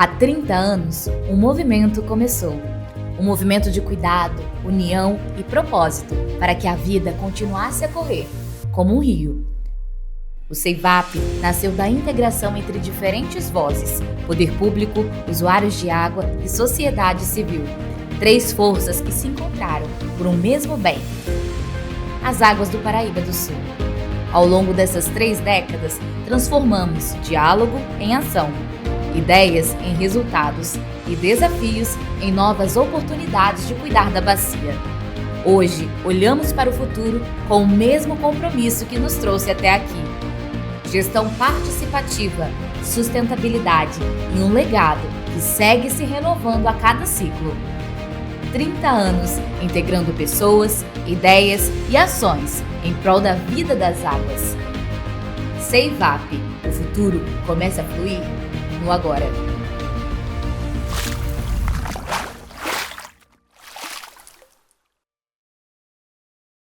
Há 30 anos, um movimento começou. Um movimento de cuidado, união e propósito para que a vida continuasse a correr, como um rio. O CEIVAP nasceu da integração entre diferentes vozes, poder público, usuários de água e sociedade civil. 3 forças que se encontraram por um mesmo bem: as águas do Paraíba do Sul. Ao longo dessas 3 décadas, transformamos diálogo em ação, ideias em resultados e desafios em novas oportunidades de cuidar da bacia. Hoje, olhamos para o futuro com o mesmo compromisso que nos trouxe até aqui: gestão participativa, sustentabilidade e um legado que segue se renovando a cada ciclo. 30 anos integrando pessoas, ideias e ações em prol da vida das águas. CEIVAP, o futuro começa a fluir no agora.